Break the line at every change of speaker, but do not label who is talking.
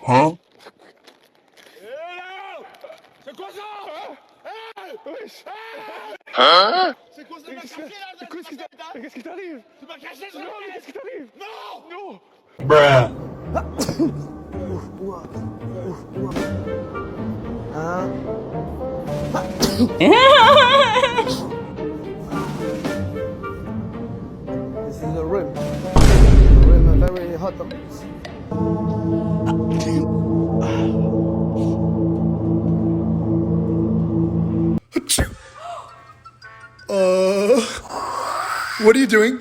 Huh?
C'est quoi ça?
Wesh.
Hein? C'est quoi ça?
Qu'est-ce qui t'arrive?
Tu m'as caché ça?
Non, mais qu'est-ce qui t'arrive?
Non!
Non.
Bruh.
This is a rim. The rim are very hot.
What are you doing?